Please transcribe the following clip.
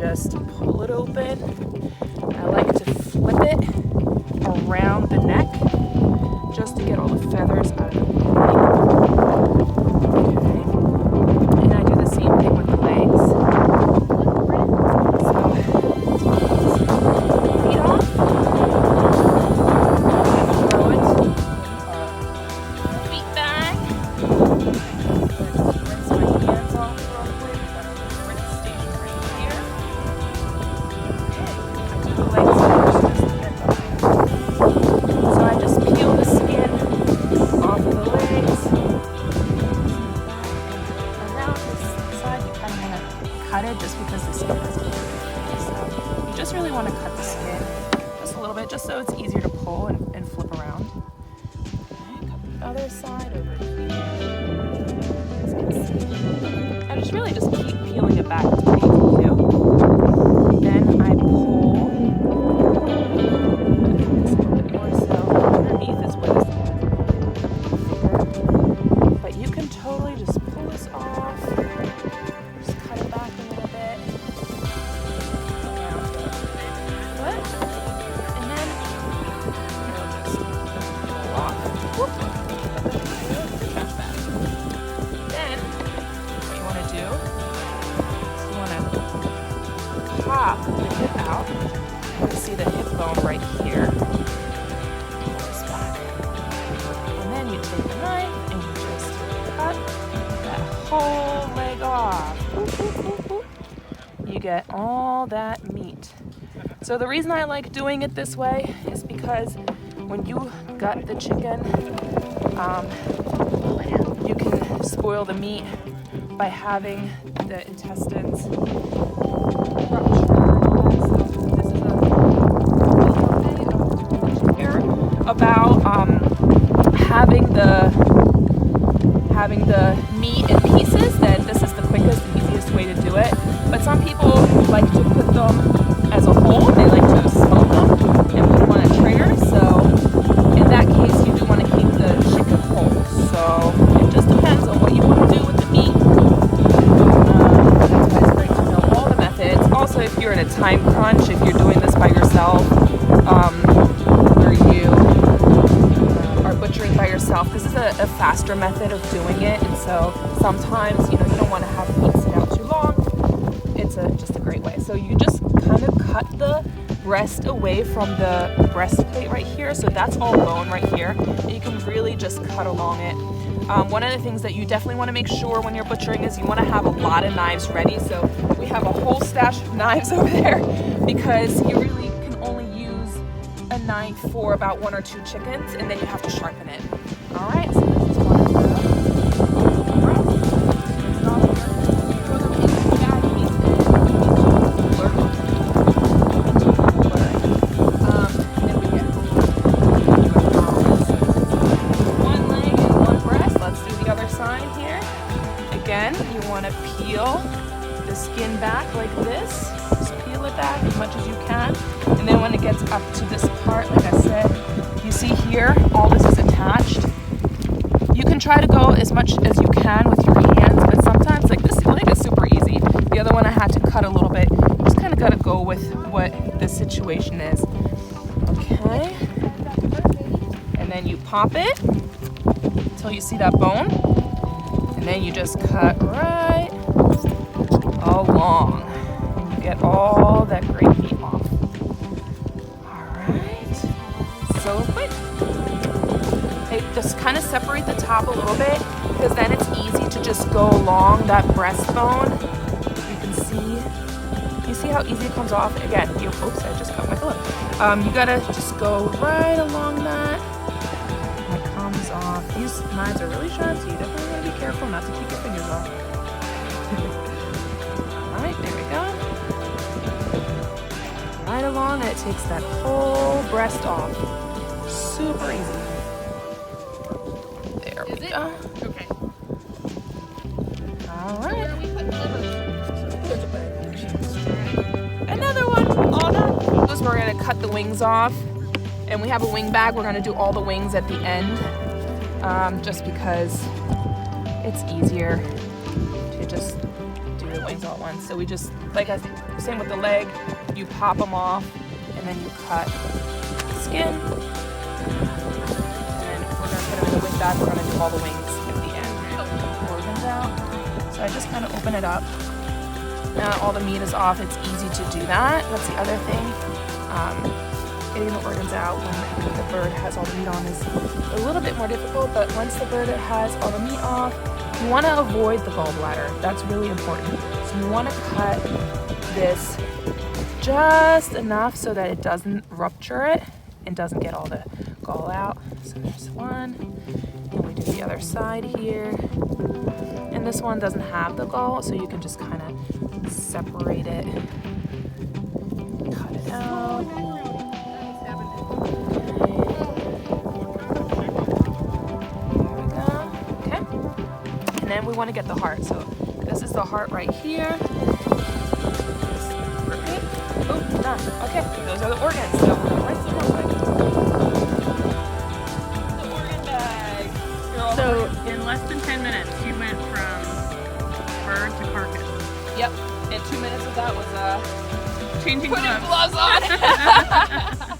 just pull it open. I like to flip it around the neck just to get all the feathers out of the body. Okay. And I do the same thing with the legs. So, feet off. Throw it. Feet back. Rinse my hands off real quick. Got a rinse station right here. Okay. I do the legs first just to get them. So I just peel the skin off of the legs. Around this side, you kind of want to cut it just because the skin is really thin. So you just really want to cut the skin just a little bit, just so it's easier to pull and flip around. Okay, cut the other side over here. As you can see. And just really just keep peeling it back. It's pretty easy to do. Then I pull. It's a little bit more so underneath is where this thicker. But you can totally just pull this off. Just cut it back a little bit. Around the foot. And then you'll just pull off. Whoop. Trash bag. Then what you want to do is you want to pop the hip out. You can see the hip bone right here. Pull this back. And then you take a knife and you just cut that whole leg off. Boop, boop, boop, boop. You get all that meat. So the reason I like doing it this way is because when you gut the chicken, you can spoil the meat by having the intestines rupture. So this is a here about having the meat in pieces. Then this is the quickest and easiest way to do it. But some people like to put them as a whole. They like to smoke them and put them on a trainer. So in that case, you do want to keep the chicken whole. So it just depends on what you want to do with the meat. That's why it's great to know all the methods. Also, if you're in a time crunch, if you're doing this by yourself, where you are butchering by yourself, this is a faster method of doing it. And so sometimes, you don't want to have meat sit out too long. It's just a great way. So you just kind of cut the breast away from the breastplate right here. So that's all bone right here. And you can really just cut along it. One of the things that you definitely want to make sure when you're butchering is you want to have a lot of knives ready. So we have a whole stash of knives over there because you really can only use a knife for about 1 or 2 chickens, and then you have to sharpen it. All right, so this is one of the throw them into the bag. Then we get one leg and one breast. Let's do the other side here. Again, you want to peel the skin back like this. Just peel it back as much as you can. And then when it gets up to this part, like I said, you see here, all this is attached. You can try to go as much as you can with your hands, but sometimes, like this leg is super easy. The other one I had to cut a little bit. You just kind of got to go with what the situation is. Okay. And then you pop it until you see that bone. And then you just cut right along. And you get all that great meat off. Alright. So quick. Just kind of separate the top a little bit because then it's easy to just go along that breastbone. You can see. You see how easy it comes off? Again, oops, I just cut my foot. You gotta just go right along that. And it comes off. These knives are really sharp, so you definitely want to be careful not to keep your fingers off. Alright, there we go. Right along, and it takes that whole breast off. Super easy. There we go. Okay. Alright. Where we put livers. Another one. All done. We're going to cut the wings off. And we have a wing bag. We're going to do all the wings at the end. Just because it's easier to just do the wings all at once. So we just, same with the leg, you pop them off and then you cut the skin. And then we're gonna put them in the wing bag. We're gonna do all the wings at the end. Organs out. So I just kind of open it up. Now all the meat is off. It's easy to do that. That's the other thing. Getting the organs out when the bird has all the meat on is a little bit more difficult, but once the bird has all the meat off, you want to avoid the gallbladder. That's really important. So you want to cut this just enough so that it doesn't rupture it and doesn't get all the gall out. So there's one, and we do the other side here. And this one doesn't have the gall, so you can just kind of separate it, cut it out. And then we want to get the heart. So this is the heart right here. Perfect. Oh, done. Okay, those are the organs. So we're gonna rinse them real quick. The organ bag. So in less than 10 minutes, you went from bird to carcass. Yep. And 2 minutes of that was Changing putting gloves. gloves on.